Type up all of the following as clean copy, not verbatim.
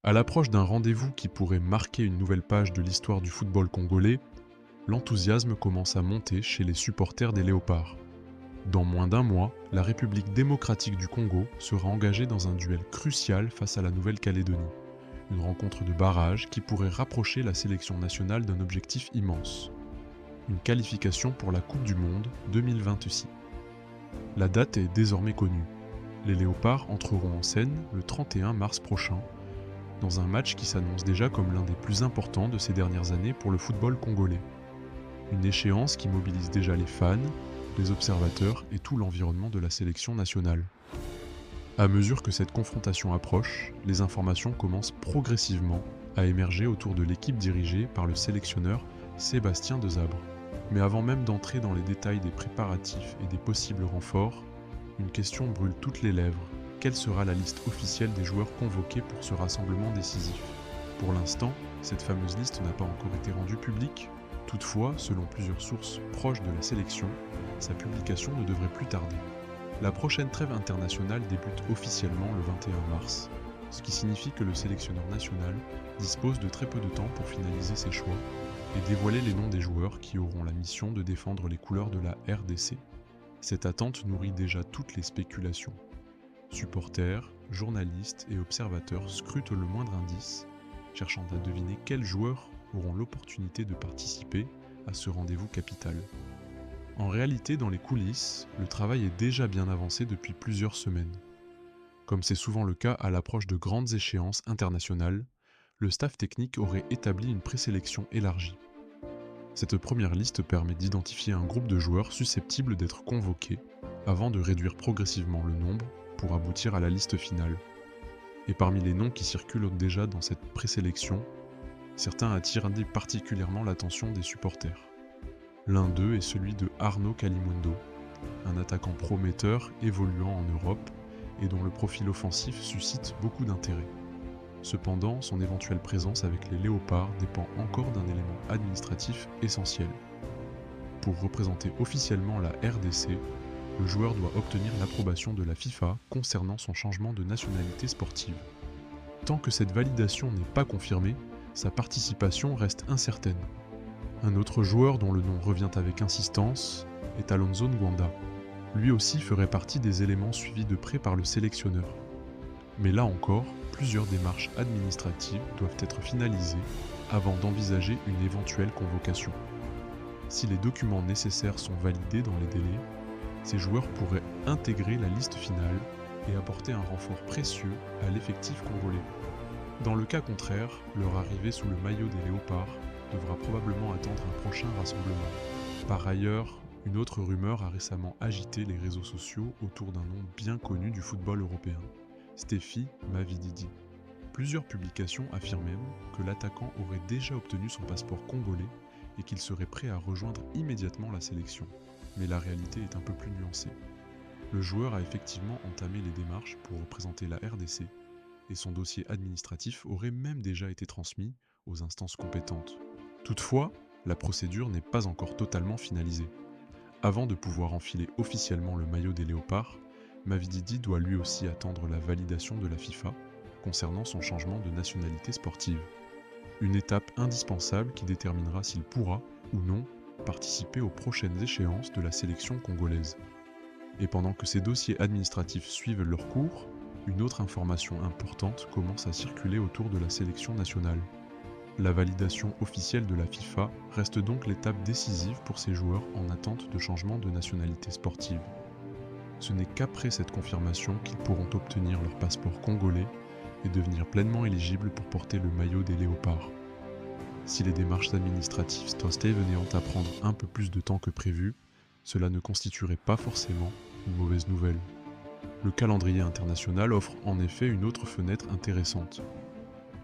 À l'approche d'un rendez-vous qui pourrait marquer une nouvelle page de l'histoire du football congolais, l'enthousiasme commence à monter chez les supporters des Léopards. Dans moins d'un mois, la République démocratique du Congo sera engagée dans un duel crucial face à la Nouvelle-Calédonie. Une rencontre de barrage qui pourrait rapprocher la sélection nationale d'un objectif immense. Une qualification pour la Coupe du Monde 2026. La date est désormais connue. Les Léopards entreront en scène le 31 mars prochain, dans un match qui s'annonce déjà comme l'un des plus importants de ces dernières années pour le football congolais. Une échéance qui mobilise déjà les fans, les observateurs et tout l'environnement de la sélection nationale. À mesure que cette confrontation approche, les informations commencent progressivement à émerger autour de l'équipe dirigée par le sélectionneur Sébastien Desabre. Mais avant même d'entrer dans les détails des préparatifs et des possibles renforts, une question brûle toutes les lèvres. Quelle sera la liste officielle des joueurs convoqués pour ce rassemblement décisif ? Pour l'instant, cette fameuse liste n'a pas encore été rendue publique. Toutefois, selon plusieurs sources proches de la sélection, sa publication ne devrait plus tarder. La prochaine trêve internationale débute officiellement le 21 mars, ce qui signifie que le sélectionneur national dispose de très peu de temps pour finaliser ses choix et dévoiler les noms des joueurs qui auront la mission de défendre les couleurs de la RDC. Cette attente nourrit déjà toutes les spéculations. Supporters, journalistes et observateurs scrutent le moindre indice, cherchant à deviner quels joueurs auront l'opportunité de participer à ce rendez-vous capital. En réalité, dans les coulisses, le travail est déjà bien avancé depuis plusieurs semaines. Comme c'est souvent le cas à l'approche de grandes échéances internationales, le staff technique aurait établi une présélection élargie. Cette première liste permet d'identifier un groupe de joueurs susceptibles d'être convoqués, avant de réduire progressivement le nombre pour aboutir à la liste finale. Et parmi les noms qui circulent déjà dans cette présélection, certains attirent particulièrement l'attention des supporters. L'un d'eux est celui de Arnaud Kalimundo, un attaquant prometteur évoluant en Europe et dont le profil offensif suscite beaucoup d'intérêt. Cependant, son éventuelle présence avec les Léopards dépend encore d'un élément administratif essentiel. Pour représenter officiellement la RDC, le joueur doit obtenir l'approbation de la FIFA concernant son changement de nationalité sportive. Tant que cette validation n'est pas confirmée, sa participation reste incertaine. Un autre joueur dont le nom revient avec insistance est Alonso Ngwanda. Lui aussi ferait partie des éléments suivis de près par le sélectionneur. Mais là encore, plusieurs démarches administratives doivent être finalisées avant d'envisager une éventuelle convocation. Si les documents nécessaires sont validés dans les délais, ces joueurs pourraient intégrer la liste finale et apporter un renfort précieux à l'effectif congolais. Dans le cas contraire, leur arrivée sous le maillot des Léopards devra probablement attendre un prochain rassemblement. Par ailleurs, une autre rumeur a récemment agité les réseaux sociaux autour d'un nom bien connu du football européen, Stephy Mavididi. Plusieurs publications affirment même que l'attaquant aurait déjà obtenu son passeport congolais et qu'il serait prêt à rejoindre immédiatement la sélection. Mais la réalité est un peu plus nuancée. Le joueur a effectivement entamé les démarches pour représenter la RDC et son dossier administratif aurait même déjà été transmis aux instances compétentes. Toutefois, la procédure n'est pas encore totalement finalisée. Avant de pouvoir enfiler officiellement le maillot des Léopards, Mavididi doit lui aussi attendre la validation de la FIFA concernant son changement de nationalité sportive. Une étape indispensable qui déterminera s'il pourra, ou non, participer aux prochaines échéances de la sélection congolaise. Et pendant que ces dossiers administratifs suivent leur cours, une autre information importante commence à circuler autour de la sélection nationale. La validation officielle de la FIFA reste donc l'étape décisive pour ces joueurs en attente de changement de nationalité sportive. Ce n'est qu'après cette confirmation qu'ils pourront obtenir leur passeport congolais et devenir pleinement éligibles pour porter le maillot des Léopards. Si les démarches administratives venaient à prendre un peu plus de temps que prévu, cela ne constituerait pas forcément une mauvaise nouvelle. Le calendrier international offre en effet une autre fenêtre intéressante.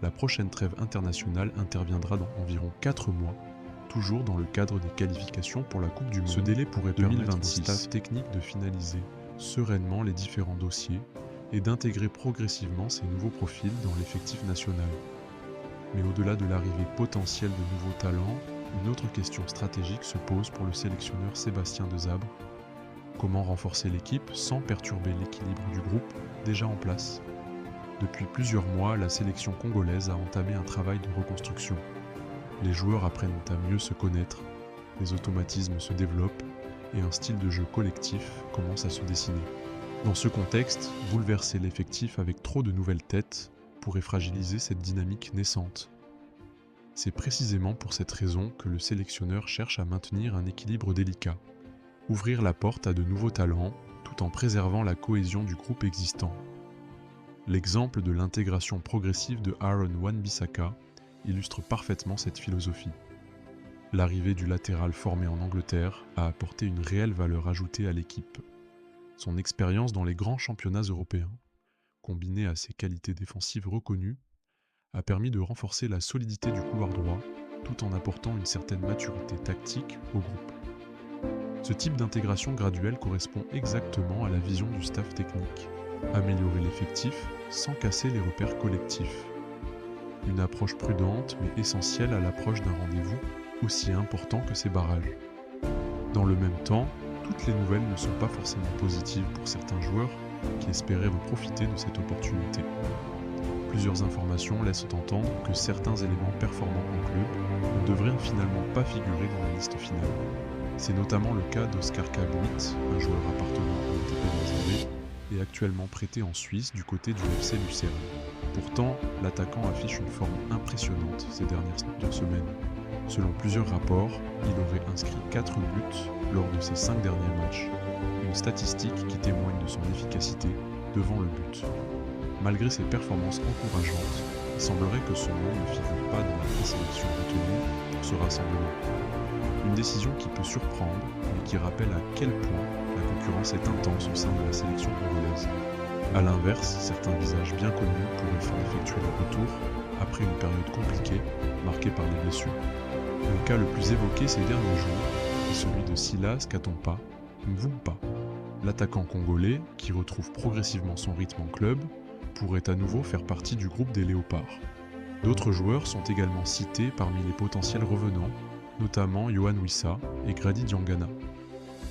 La prochaine trêve internationale interviendra dans environ 4 mois, toujours dans le cadre des qualifications pour la Coupe du Monde. Ce délai pourrait permettre au staff technique de finaliser sereinement les différents dossiers et d'intégrer progressivement ces nouveaux profils dans l'effectif national. Mais au-delà de l'arrivée potentielle de nouveaux talents, une autre question stratégique se pose pour le sélectionneur Sébastien Desabre. Comment renforcer l'équipe sans perturber l'équilibre du groupe déjà en place ? Depuis plusieurs mois, la sélection congolaise a entamé un travail de reconstruction. Les joueurs apprennent à mieux se connaître, les automatismes se développent et un style de jeu collectif commence à se dessiner. Dans ce contexte, bouleverser l'effectif avec trop de nouvelles têtes pourrait fragiliser cette dynamique naissante. C'est précisément pour cette raison que le sélectionneur cherche à maintenir un équilibre délicat, ouvrir la porte à de nouveaux talents tout en préservant la cohésion du groupe existant. L'exemple de l'intégration progressive de Aaron Wan-Bissaka illustre parfaitement cette philosophie. L'arrivée du latéral formé en Angleterre a apporté une réelle valeur ajoutée à l'équipe. Son expérience dans les grands championnats européens, combinée à ses qualités défensives reconnues, a permis de renforcer la solidité du couloir droit tout en apportant une certaine maturité tactique au groupe. Ce type d'intégration graduelle correspond exactement à la vision du staff technique. Améliorer l'effectif sans casser les repères collectifs. Une approche prudente mais essentielle à l'approche d'un rendez-vous aussi important que ces barrages. Dans le même temps, toutes les nouvelles ne sont pas forcément positives pour certains joueurs qui espéraient profiter de cette opportunité. Plusieurs informations laissent entendre que certains éléments performants en club ne devraient finalement pas figurer dans la liste finale. C'est notamment le cas d'Oscar Cabuit, un joueur appartenant au TP Mazembe et actuellement prêté en Suisse du côté du FC Lucerne. Pourtant, l'attaquant affiche une forme impressionnante ces dernières semaines. Selon plusieurs rapports, il aurait inscrit 4 buts lors de ses 5 derniers matchs, une statistique qui témoigne de son efficacité devant le but. Malgré ses performances encourageantes, il semblerait que son nom ne figure pas dans la présélection retenue pour ce rassemblement. Une décision qui peut surprendre, mais qui rappelle à quel point la concurrence est intense au sein de la sélection congolaise. A l'inverse, certains visages bien connus pourraient faire effectuer leur retour après une période compliquée, marquée par des blessures. Le cas le plus évoqué ces derniers jours est celui de Silas Katompa Mvumpa. L'attaquant congolais, qui retrouve progressivement son rythme en club, pourrait à nouveau faire partie du groupe des Léopards. D'autres joueurs sont également cités parmi les potentiels revenants, notamment Yohan Wissa et Grady Diangana.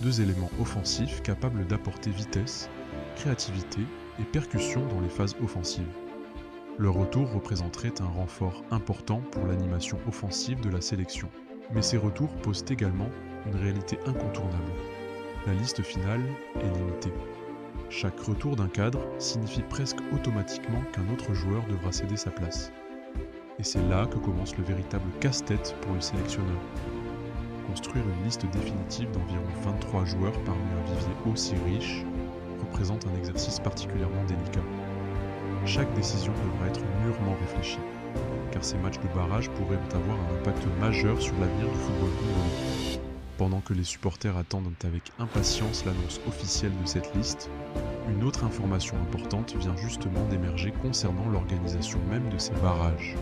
2 éléments offensifs capables d'apporter vitesse, créativité et percussion dans les phases offensives. Leur retour représenterait un renfort important pour l'animation offensive de la sélection. Mais ces retours posent également une réalité incontournable. La liste finale est limitée. Chaque retour d'un cadre signifie presque automatiquement qu'un autre joueur devra céder sa place. Et c'est là que commence le véritable casse-tête pour le sélectionneur. Construire une liste définitive d'environ 23 joueurs parmi un vivier aussi riche représente un exercice particulièrement délicat. Chaque décision devra être mûrement réfléchie, car ces matchs de barrage pourraient avoir un impact majeur sur l'avenir du football congolais. Pendant que les supporters attendent avec impatience l'annonce officielle de cette liste, une autre information importante vient justement d'émerger concernant l'organisation même de ces barrages.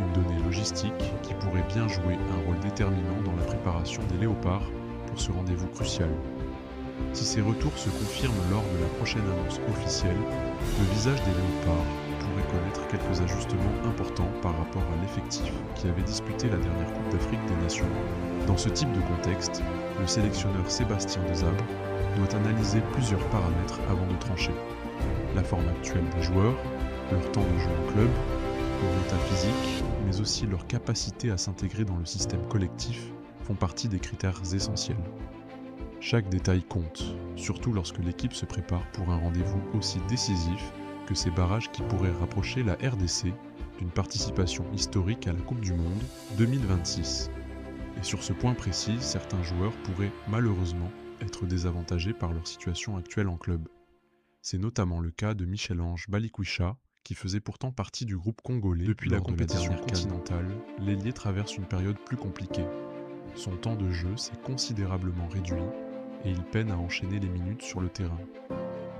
Une donnée logistique qui pourrait bien jouer un rôle déterminant dans la préparation des Léopards pour ce rendez-vous crucial. Si ces retours se confirment lors de la prochaine annonce officielle, le visage des Léopards pourrait connaître quelques ajustements importants par rapport à l'effectif qui avait disputé la dernière Coupe d'Afrique des Nations. Dans ce type de contexte, le sélectionneur Sébastien Desabre doit analyser plusieurs paramètres avant de trancher. La forme actuelle des joueurs, leur temps de jeu en club, leur état physique, mais aussi leur capacité à s'intégrer dans le système collectif font partie des critères essentiels. Chaque détail compte, surtout lorsque l'équipe se prépare pour un rendez-vous aussi décisif que ces barrages qui pourraient rapprocher la RDC d'une participation historique à la Coupe du Monde 2026. Et sur ce point précis, certains joueurs pourraient malheureusement être désavantagés par leur situation actuelle en club. C'est notamment le cas de Michel-Ange Balikwisha, qui faisait pourtant partie du groupe congolais depuis la compétition continentale. L'ailier traverse une période plus compliquée. Son temps de jeu s'est considérablement réduit et il peine à enchaîner les minutes sur le terrain.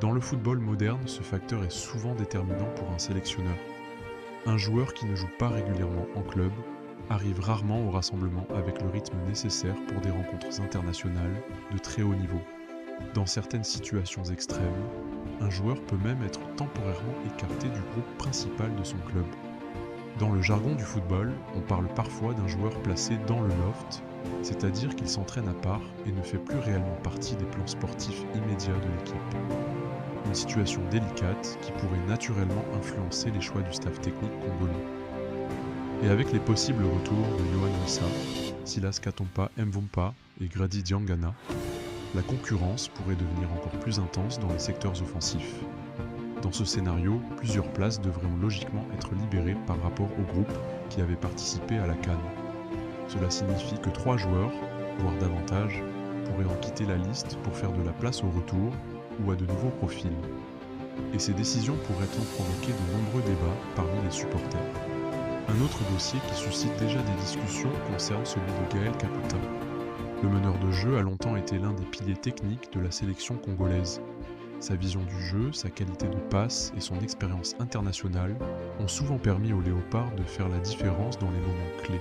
Dans le football moderne, ce facteur est souvent déterminant pour un sélectionneur. Un joueur qui ne joue pas régulièrement en club arrive rarement au rassemblement avec le rythme nécessaire pour des rencontres internationales de très haut niveau. Dans certaines situations extrêmes, un joueur peut même être temporairement écarté du groupe principal de son club. Dans le jargon du football, on parle parfois d'un joueur placé dans le loft, c'est-à-dire qu'il s'entraîne à part et ne fait plus réellement partie des plans sportifs immédiats de l'équipe. une situation délicate qui pourrait naturellement influencer les choix du staff technique congolais. Et avec les possibles retours de Yohan Wissa, Silas Katompa Mvumpa et Grady Diangana, la concurrence pourrait devenir encore plus intense dans les secteurs offensifs. Dans ce scénario, plusieurs places devraient logiquement être libérées par rapport au groupe qui avait participé à la CAN. Cela signifie que 3 joueurs, voire davantage, pourraient en quitter la liste pour faire de la place au retour ou à de nouveaux profils. Et ces décisions pourraient en provoquer de nombreux débats parmi les supporters. Un autre dossier qui suscite déjà des discussions concerne celui de Gaël Kakuta. Le meneur de jeu a longtemps été l'un des piliers techniques de la sélection congolaise. Sa vision du jeu, sa qualité de passe et son expérience internationale ont souvent permis aux Léopards de faire la différence dans les moments clés.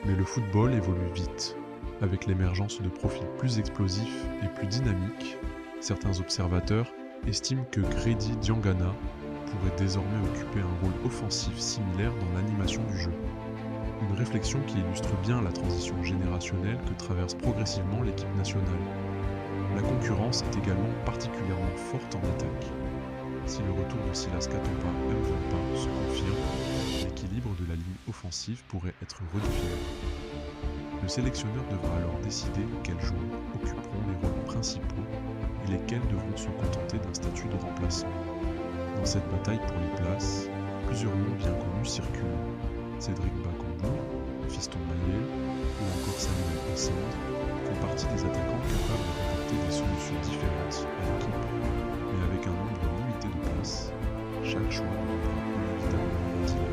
Mais le football évolue vite. Avec l'émergence de profils plus explosifs et plus dynamiques, certains observateurs estiment que Grady Diangana pourrait désormais occuper un rôle offensif similaire dans l'animation du jeu. Une réflexion qui illustre bien la transition générationnelle que traverse progressivement l'équipe nationale. La concurrence est également particulièrement forte en attaque. Si le retour de Silas Katompa Mvumpa se confirme, l'équilibre de la ligne offensive pourrait être redéfini. Le sélectionneur devra alors décider quels joueurs occuperont les rôles principaux et lesquels devront se contenter d'un statut de remplaçant. Dans cette bataille pour les places, plusieurs noms bien connus circulent. Cédric Bakambu, Fiston Mayel ou encore Samuel Essande font partie des attaquants capables d'apporter des solutions différentes à l'équipe. Mais avec un nombre limité de places, chaque choix devra inévitablement ventilé.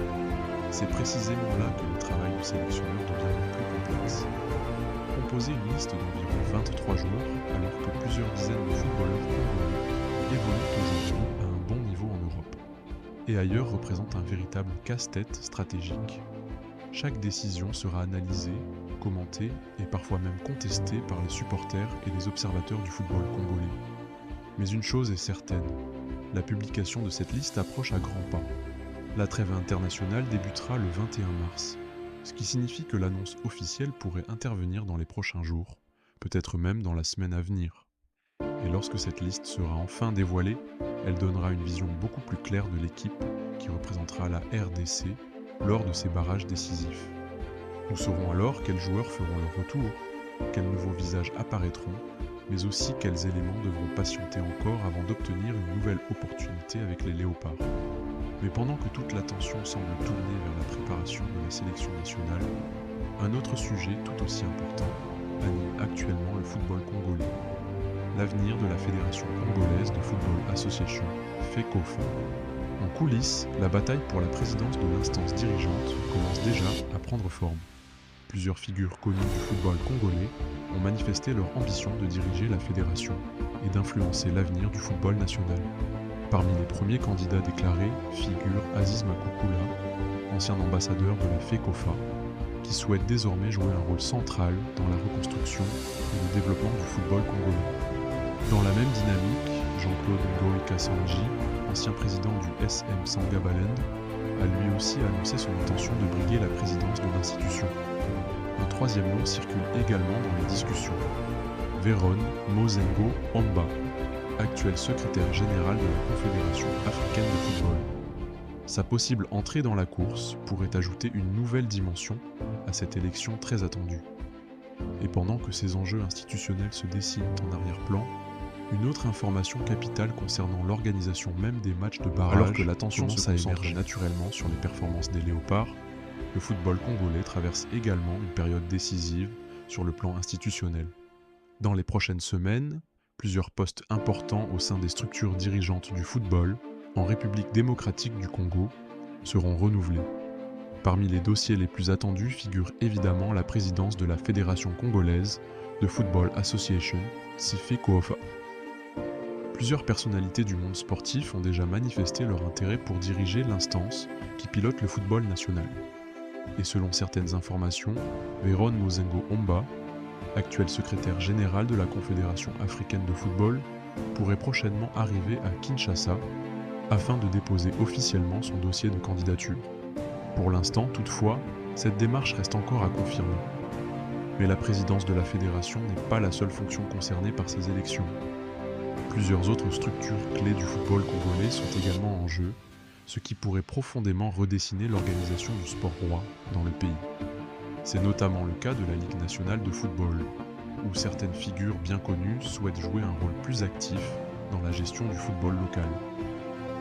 C'est précisément là que le travail du sélectionneur devient le plus complexe. Composer une liste d'environ 23 joueurs alors que plusieurs dizaines de footballeurs congolais évoluent aujourd'hui à un bon niveau en Europe. Et ailleurs représente un véritable casse-tête stratégique. Chaque décision sera analysée, commentée et parfois même contestée par les supporters et les observateurs du football congolais. Mais une chose est certaine, la publication de cette liste approche à grands pas. La trêve internationale débutera le 21 mars, ce qui signifie que l'annonce officielle pourrait intervenir dans les prochains jours, peut-être même dans la semaine à venir. Et lorsque cette liste sera enfin dévoilée, elle donnera une vision beaucoup plus claire de l'équipe qui représentera la RDC lors de ces barrages décisifs. Nous saurons alors quels joueurs feront leur retour, quels nouveaux visages apparaîtront, mais aussi quels éléments devront patienter encore avant d'obtenir une nouvelle opportunité avec les Léopards. Mais pendant que toute l'attention semble tourner vers la préparation de la sélection nationale, un autre sujet tout aussi important anime actuellement le football congolais. L'avenir de la Fédération congolaise de football association, FECOFA. En coulisses, la bataille pour la présidence de l'instance dirigeante commence déjà à prendre forme. Plusieurs figures connues du football congolais ont manifesté leur ambition de diriger la fédération et d'influencer l'avenir du football national. Parmi les premiers candidats déclarés figure Aziz Makoukoula, ancien ambassadeur de la FECOFA, qui souhaite désormais jouer un rôle central dans la reconstruction et le développement du football congolais. Dans la même dynamique, Jean-Claude Ngoï Kassanji, ancien président du SM Sangabalend, a lui aussi annoncé son intention de briguer la présidence de l'institution. Un troisième nom circule également dans les discussions. Véron Mozengo Amba, actuel secrétaire général de la Confédération africaine de football. Sa possible entrée dans la course pourrait ajouter une nouvelle dimension à cette élection très attendue. Et pendant que ces enjeux institutionnels se dessinent en arrière-plan, une autre information capitale concernant l'organisation même des matchs de barrage, alors que l'attention se concentre naturellement sur les performances des Léopards, le football congolais traverse également une période décisive sur le plan institutionnel. Dans les prochaines semaines, plusieurs postes importants au sein des structures dirigeantes du football, en République démocratique du Congo, seront renouvelés. Parmi les dossiers les plus attendus figure évidemment la présidence de la Fédération congolaise de Football Association, FECOFA. Plusieurs personnalités du monde sportif ont déjà manifesté leur intérêt pour diriger l'instance qui pilote le football national. Et selon certaines informations, Véron Mozengo Omba, actuel secrétaire général de la Confédération africaine de football, pourrait prochainement arriver à Kinshasa afin de déposer officiellement son dossier de candidature. Pour l'instant, toutefois, cette démarche reste encore à confirmer. Mais la présidence de la fédération n'est pas la seule fonction concernée par ces élections. Plusieurs autres structures clés du football congolais sont également en jeu, ce qui pourrait profondément redessiner l'organisation du sport roi dans le pays. C'est notamment le cas de la Ligue nationale de football, où certaines figures bien connues souhaitent jouer un rôle plus actif dans la gestion du football local.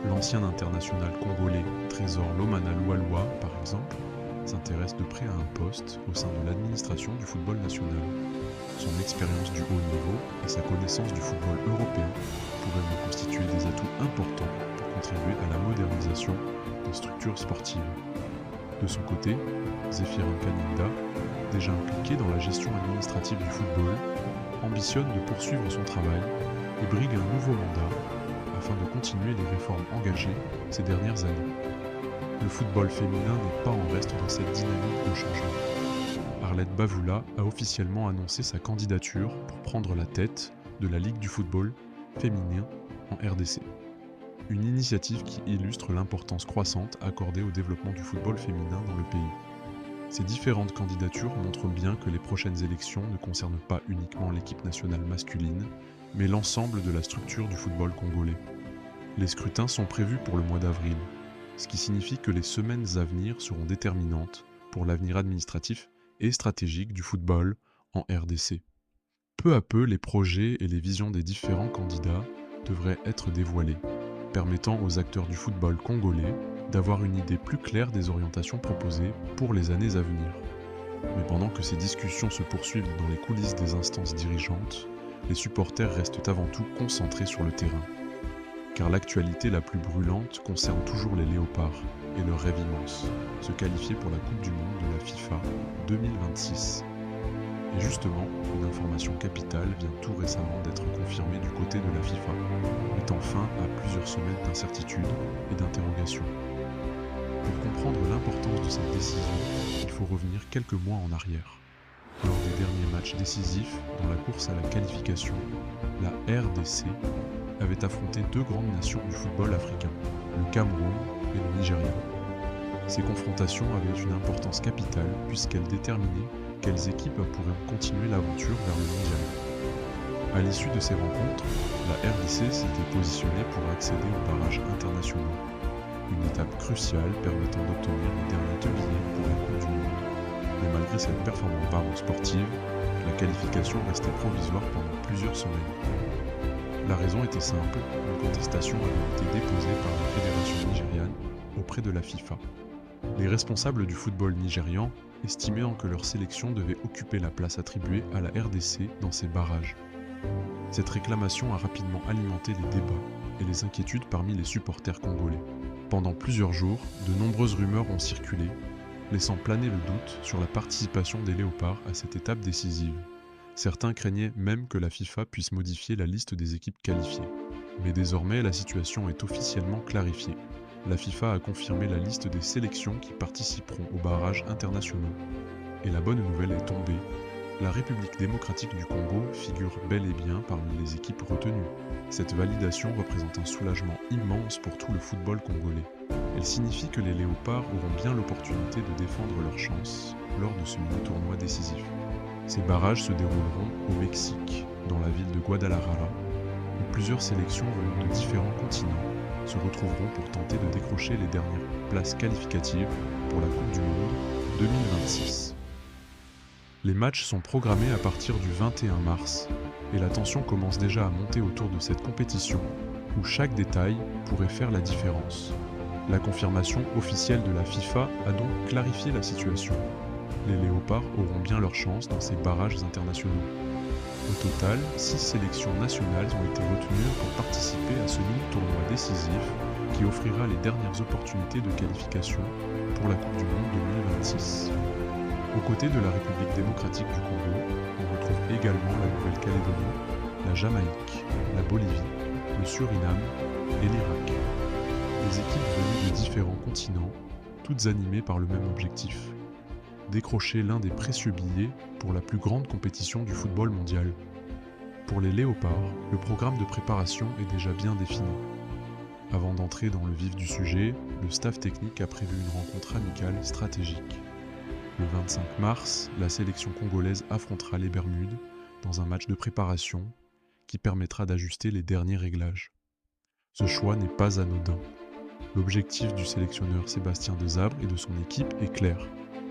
L'ancien international congolais Trésor Lomana Lualua, par exemple, s'intéresse de près à un poste au sein de l'administration du football national. Son expérience du haut niveau et sa connaissance du football européen pourraient lui constituer des atouts importants pour contribuer à la modernisation des structures sportives. De son côté, Zéphirin Kaninda, déjà impliqué dans la gestion administrative du football, ambitionne de poursuivre son travail et brigue un nouveau mandat afin de continuer les réformes engagées ces dernières années. Le football féminin n'est pas en reste dans cette dynamique de changement. Arlette Bavoula a officiellement annoncé sa candidature pour prendre la tête de la Ligue du football féminin en RDC. Une initiative qui illustre l'importance croissante accordée au développement du football féminin dans le pays. Ces différentes candidatures montrent bien que les prochaines élections ne concernent pas uniquement l'équipe nationale masculine, mais l'ensemble de la structure du football congolais. Les scrutins sont prévus pour le mois d'avril, ce qui signifie que les semaines à venir seront déterminantes pour l'avenir administratif et stratégique du football en RDC. Peu à peu, les projets et les visions des différents candidats devraient être dévoilés, permettant aux acteurs du football congolais d'avoir une idée plus claire des orientations proposées pour les années à venir. Mais pendant que ces discussions se poursuivent dans les coulisses des instances dirigeantes, les supporters restent avant tout concentrés sur le terrain. Car l'actualité la plus brûlante concerne toujours les Léopards et leur rêve immense, se qualifier pour la Coupe du Monde de la FIFA 2026. Et justement, une information capitale vient tout récemment d'être confirmée du côté de la FIFA, mettant fin à plusieurs semaines d'incertitude et d'interrogation. Pour comprendre l'importance de cette décision, il faut revenir quelques mois en arrière. Lors des derniers matchs décisifs dans la course à la qualification, la RDC avait affronté deux grandes nations du football africain, le Cameroun et le Nigeria. Ces confrontations avaient une importance capitale puisqu'elles déterminaient quelles équipes pourraient continuer l'aventure vers le mondial. À l'issue de ces rencontres, la RDC s'était positionnée pour accéder aux barrages internationaux, une étape cruciale permettant d'obtenir les derniers billets pour la Coupe du Monde. Mais malgré cette performance sportive, la qualification restait provisoire pendant plusieurs semaines. La raison était simple, une contestation avait été déposée par la fédération nigériane auprès de la FIFA. Les responsables du football nigérian estimaient que leur sélection devait occuper la place attribuée à la RDC dans ces barrages. Cette réclamation a rapidement alimenté les débats et les inquiétudes parmi les supporters congolais. Pendant plusieurs jours, de nombreuses rumeurs ont circulé, laissant planer le doute sur la participation des Léopards à cette étape décisive. Certains craignaient même que la FIFA puisse modifier la liste des équipes qualifiées. Mais désormais, la situation est officiellement clarifiée. La FIFA a confirmé la liste des sélections qui participeront aux barrages internationaux. Et la bonne nouvelle est tombée. La République démocratique du Congo figure bel et bien parmi les équipes retenues. Cette validation représente un soulagement immense pour tout le football congolais. Elle signifie que les Léopards auront bien l'opportunité de défendre leurs chances lors de ce mini-tournoi décisif. Ces barrages se dérouleront au Mexique, dans la ville de Guadalajara, où plusieurs sélections venues de différents continents se retrouveront pour tenter de décrocher les dernières places qualificatives pour la Coupe du Monde 2026. Les matchs sont programmés à partir du 21 mars, et la tension commence déjà à monter autour de cette compétition, où chaque détail pourrait faire la différence. La confirmation officielle de la FIFA a donc clarifié la situation. Les Léopards auront bien leur chance dans ces barrages internationaux. Au total, 6 sélections nationales ont été retenues pour participer à ce mini-tournoi décisif qui offrira les dernières opportunités de qualification pour la Coupe du Monde 2026. Aux côtés de la République démocratique du Congo, on retrouve également la Nouvelle-Calédonie, la Jamaïque, la Bolivie, le Suriname et l'Irak. Des équipes venues de différents continents, toutes animées par le même objectif: décrocher l'un des précieux billets pour la plus grande compétition du football mondial. Pour les Léopards, le programme de préparation est déjà bien défini. Avant d'entrer dans le vif du sujet, le staff technique a prévu une rencontre amicale stratégique. Le 25 mars, la sélection congolaise affrontera les Bermudes dans un match de préparation qui permettra d'ajuster les derniers réglages. Ce choix n'est pas anodin. L'objectif du sélectionneur Sébastien Desabre et de son équipe est clair: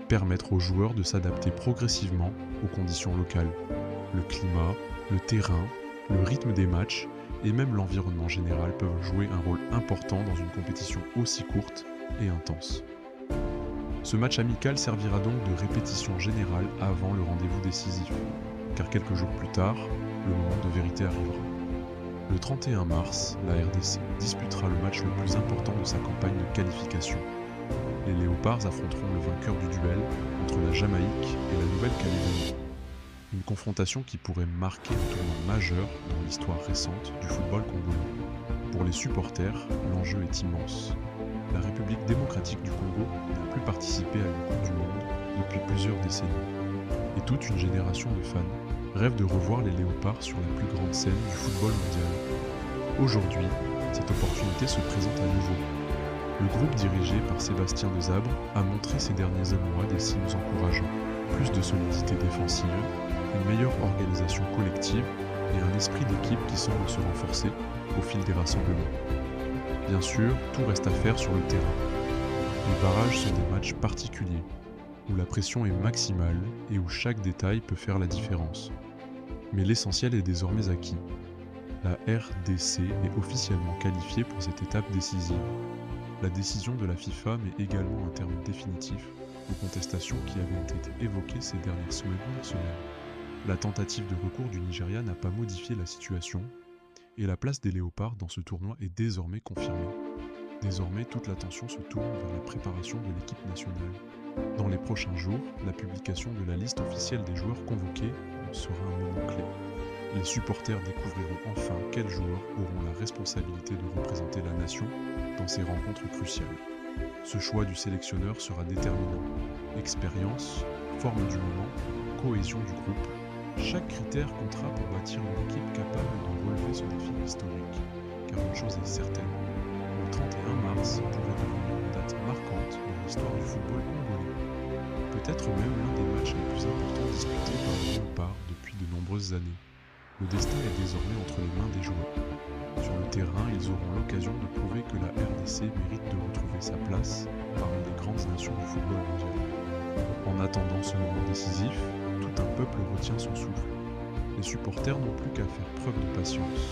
permettre aux joueurs de s'adapter progressivement aux conditions locales. Le climat, le terrain, le rythme des matchs et même l'environnement général peuvent jouer un rôle important dans une compétition aussi courte et intense. Ce match amical servira donc de répétition générale avant le rendez-vous décisif, car quelques jours plus tard, le moment de vérité arrivera. Le 31 mars, la RDC disputera le match le plus important de sa campagne de qualification. Les Léopards affronteront le vainqueur du duel entre la Jamaïque et la Nouvelle-Calédonie. Une confrontation qui pourrait marquer un tournant majeur dans l'histoire récente du football congolais. Pour les supporters, l'enjeu est immense. La République démocratique du Congo n'a plus participé à une Coupe du Monde depuis plusieurs décennies. Et toute une génération de fans rêve de revoir les Léopards sur la plus grande scène du football mondial. Aujourd'hui, cette opportunité se présente à nouveau. Le groupe dirigé par Sébastien Desabre a montré ces derniers mois des signes encourageants. Plus de solidité défensive, une meilleure organisation collective et un esprit d'équipe qui semble se renforcer au fil des rassemblements. Bien sûr, tout reste à faire sur le terrain. Les barrages sont des matchs particuliers, où la pression est maximale et où chaque détail peut faire la différence. Mais l'essentiel est désormais acquis. La RDC est officiellement qualifiée pour cette étape décisive. La décision de la FIFA met également un terme définitif aux contestations qui avaient été évoquées ces dernières semaines. La tentative de recours du Nigeria n'a pas modifié la situation, et la place des Léopards dans ce tournoi est désormais confirmée. Désormais, toute l'attention se tourne vers la préparation de l'équipe nationale. Dans les prochains jours, la publication de la liste officielle des joueurs convoqués sera un moment clé. Les supporters découvriront enfin quels joueurs auront la responsabilité de représenter la nation dans ces rencontres cruciales. Ce choix du sélectionneur sera déterminant. Expérience, forme du moment, cohésion du groupe, chaque critère comptera pour bâtir une équipe capable de relever ce défi historique. Car une chose est certaine, le 31 mars pourrait devenir une date marquante dans l'histoire du football congolais. Peut-être même l'un des matchs les plus importants disputés par les Léopards depuis de nombreuses années. Le destin est désormais entre les mains des joueurs. Sur le terrain, ils auront l'occasion de prouver que la RDC mérite de retrouver sa place parmi les grandes nations du football mondial. En attendant ce moment décisif, tout un peuple retient son souffle. Les supporters n'ont plus qu'à faire preuve de patience,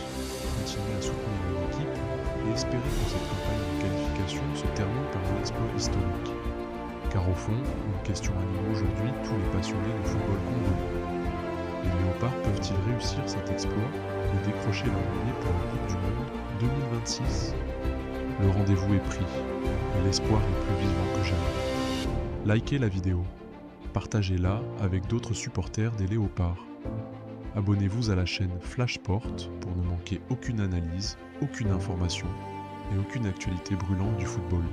continuer à soutenir leur équipe et espérer que cette campagne de qualification se termine par un exploit historique. Car au fond, une question anime aujourd'hui tous les passionnés de football congolais. Les Léopards peuvent-ils réussir cet exploit et décrocher leur billet pour la Coupe du Monde 2026 ? Le rendez-vous est pris et l'espoir est plus vivant que jamais. Likez la vidéo, partagez-la avec d'autres supporters des Léopards. Abonnez-vous à la chaîne Flashport pour ne manquer aucune analyse, aucune information et aucune actualité brûlante du football.